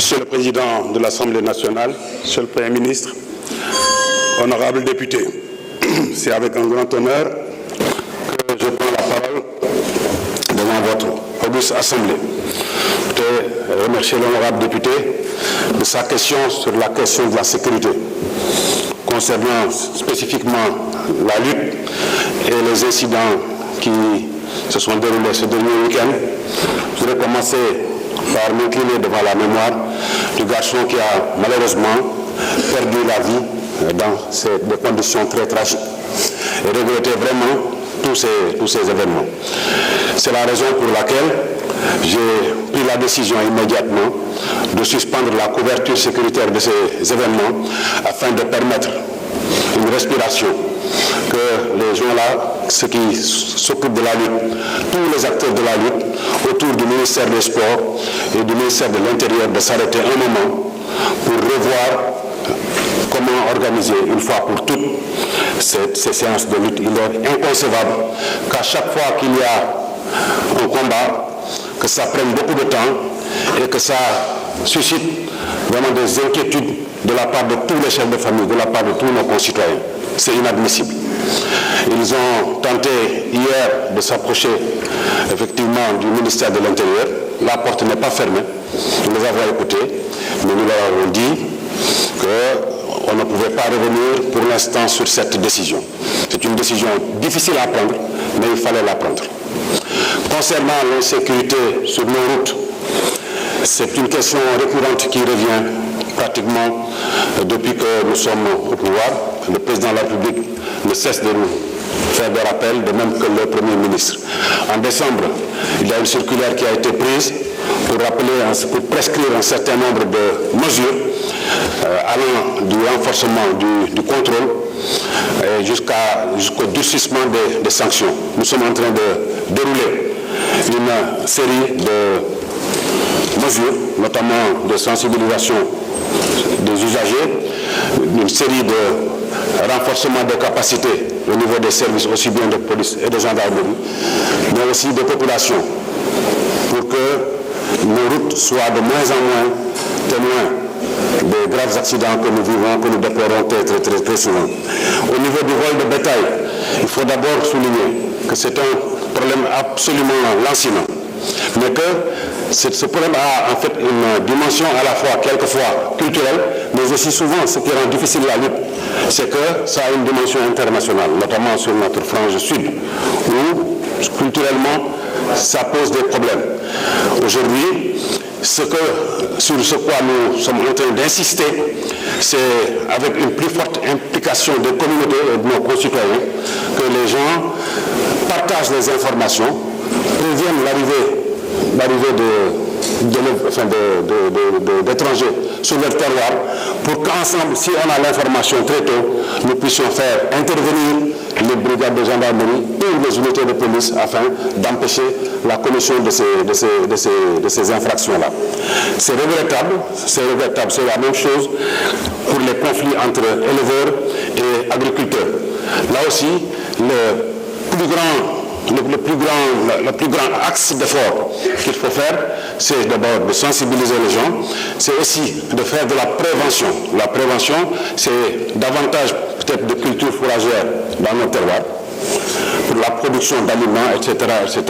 Monsieur le Président de l'Assemblée nationale, Monsieur le Premier ministre, honorables députés, c'est avec un grand honneur que je prends la parole devant votre auguste Assemblée. Je voudrais remercier l'honorable député de sa question sur la question de la sécurité, concernant spécifiquement la lutte et les incidents qui se sont déroulés ce dernier week-end. Je voudrais commencer par m'incliner devant la mémoire du garçon qui a malheureusement perdu la vie dans des conditions très tragiques et regretter vraiment tous ces événements. C'est la raison pour laquelle j'ai pris la décision immédiatement de suspendre la couverture sécuritaire de ces événements afin de permettre une respiration, que les gens-là, ceux qui s'occupent de la lutte, tous les acteurs de la lutte autour du ministère des Sports et du ministère de l'Intérieur, de s'arrêter un moment pour revoir comment organiser une fois pour toutes ces séances de lutte. Il est inconcevable qu'à chaque fois qu'il y a un combat, que ça prenne beaucoup de temps et que ça suscite vraiment des inquiétudes de la part de tous les chefs de famille, de la part de tous nos concitoyens. C'est inadmissible. Ils ont tenté hier de s'approcher effectivement du ministère de l'Intérieur. La porte n'est pas fermée. Nous les avons écoutés, mais nous leur avons dit qu'on ne pouvait pas revenir pour l'instant sur cette décision. C'est une décision difficile à prendre, mais il fallait la prendre. Concernant l'insécurité sur nos routes, c'est une question récurrente qui revient pratiquement depuis que nous sommes au pouvoir. Le président de la République ne cesse de nous faire des rappels, de même que le Premier ministre. En décembre, il y a une circulaire qui a été prise pour prescrire un certain nombre de mesures allant du renforcement du contrôle jusqu'au durcissement des sanctions. Nous sommes en train de dérouler une série de mesures, notamment de sensibilisation des usagers, une série de renforcement des capacités au niveau des services aussi bien de police et de gendarmerie, mais aussi des populations, pour que nos routes soient de moins en moins témoins des graves accidents que nous vivons, que nous déplorons très souvent. Au niveau du vol de bétail, il faut d'abord souligner que c'est un problème absolument lancinant, mais que ce problème a en fait une dimension à la fois quelquefois culturelle, mais aussi souvent ce qui rend difficile la lutte, c'est que ça a une dimension internationale, notamment sur notre frange sud, où culturellement ça pose des problèmes. Aujourd'hui, sur ce quoi nous sommes en train d'insister, c'est avec une plus forte implication des communautés et de nos concitoyens que les gens partagent les informations, préviennent l'arrivée d'étrangers sur leur terroir, pour qu'ensemble, si on a l'information très tôt, nous puissions faire intervenir les brigades de gendarmerie et les unités de police afin d'empêcher la commission de ces infractions-là. C'est regrettable, c'est la même chose pour les conflits entre éleveurs et agriculteurs. Là aussi, le plus grand axe d'effort qu'il faut faire, c'est d'abord de sensibiliser les gens, c'est aussi de faire de la prévention. La prévention, c'est davantage peut-être de culture fourragère dans nos terroirs, pour la production d'aliments, etc., etc.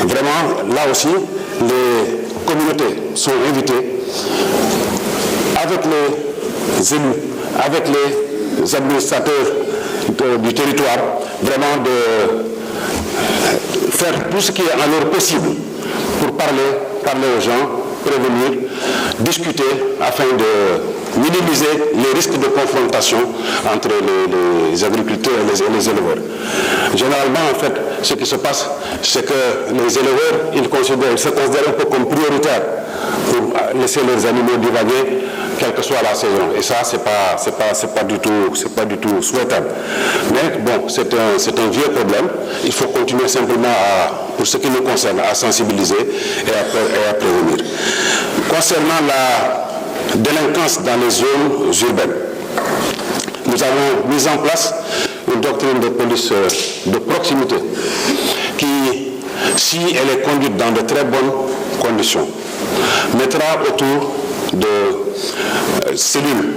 Vraiment, là aussi, les communautés sont invitées, avec les élus, avec les administrateurs du territoire, vraiment de faire tout ce qui est en leur possible pour parler aux gens, prévenir, discuter afin de minimiser les risques de confrontation entre les agriculteurs et les éleveurs. Généralement, en fait, ce qui se passe, c'est que les éleveurs, ils se considèrent un peu comme prioritaires pour laisser leurs animaux divaguer, quelle que soit la saison. Et ça, c'est pas du tout souhaitable. Mais bon, c'est un vieux problème. Il faut continuer simplement pour ce qui nous concerne, à sensibiliser et à prévenir. Concernant la délinquance dans les zones urbaines, nous avons mis en place une doctrine de police de proximité qui, si elle est conduite dans de très bonnes conditions, mettra autour de cellules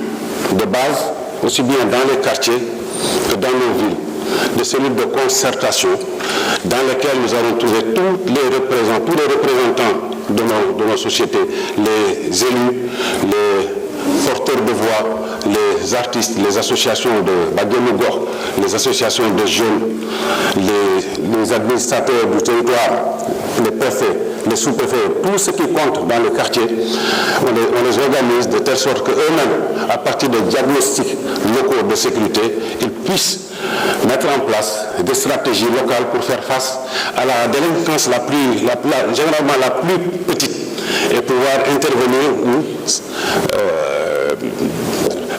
de base, aussi bien dans les quartiers que dans nos villes, de cellules de concertation dans lesquelles nous allons trouver tous les représentants de nos sociétés, les élus, les porteurs de voix, les artistes, les associations de Badianou Gox, les associations de jeunes, les administrateurs du territoire, les préfets, les sous-préfets, tout ce qui compte dans le quartier, on les organise de telle sorte qu'eux-mêmes, à partir des diagnostics locaux de sécurité, ils puissent mettre en place des stratégies locales pour faire face à la délinquance généralement la plus petite et pouvoir intervenir ou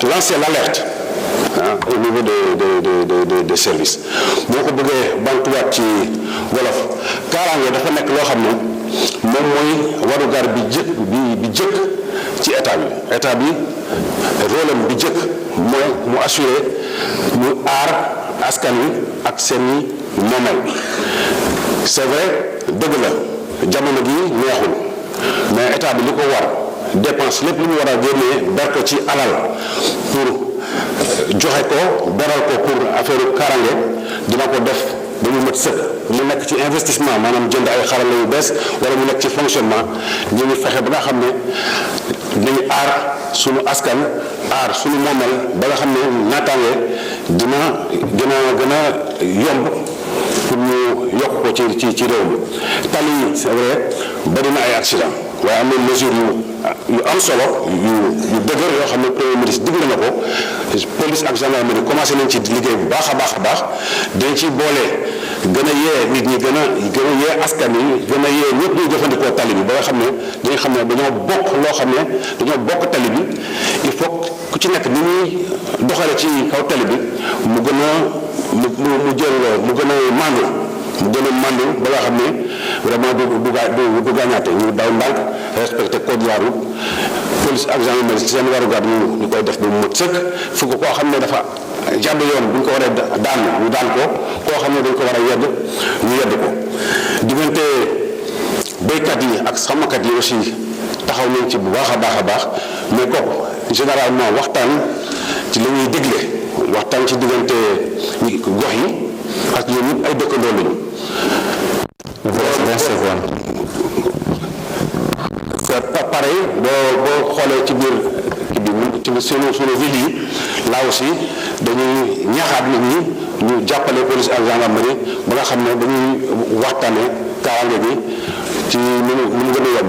lancer l'alerte au niveau des services. boo ko bëggee bantuwaat ci wolof kaaraange dafa nekk loo xam ne moom mooy warugar bi jëkk ci état bi rôle am bi jëkk mooy mu assurer ñu aar askan wi ak seeni moomeel. C'est vrai dëgg la jamono gi neexul mais état bi li ko war dépense lépp lu mu war a génnee ber ko ci alal pour joxe ko beral ko pour affaire kaaraange dina ko def ba mu mat sëkk mu nekk ci investissement maanaam jënd ay xarala yu bees wala mu nekk ci fonctionnement ñu ngi fexe ba nga xam ne dañu aar sunu askan aar sunu moomeel ba nga xam ne naataange dina gën a yomb pour ñu yokk ko ci réew mi. tali yi c'est vrai bari na ay accident waaye am na mesure yu am solo yu dëgër yoo xam ne premier ministre digle na ko police ak gendarmerie commencé nañ ci liggéey bu baax a baax dañ ci boole gën a yee nit ñi gën a yee askan yi gën a yee ñëpp ñuy jëfandikoo tali bi ba nga xam ne dañu xam ne dañoo bokk loo xam ne dañoo bokk tali bi il faut ku ci nekk ni ñuy doxale ci kaw tali bi mu gën a mu gën a mandu ba nga xam ne vraiment du gaañaate ñu daw ndànk respecté code la route police ak gendarmerie seen warugar ñu koy def ba mu mët sëkk fu ko koo xam ne dafa jàdd yoon bu ñu ko waree daan ñu daan ko koo xam ne dañ ko war a yedd ñu yedd ko. diggante béykat yi ak sàmmkat yi aussi taxaw nañ ci bu baax a baax mais kooku généralement waxtaan ci la ñuy digle waxtaan ci diggante gox yi parce que ñoom ñëpp ay dëkkandoo lañu. c'est pareil boo xoolee ci biir ci sunu ville yi là aussi dañuy ñaaxaat nit ñi ñu jàppale police ak gendarmerie ba nga xam ne dañuy waxtaane kaaraange bi ci nu mu gën a yomb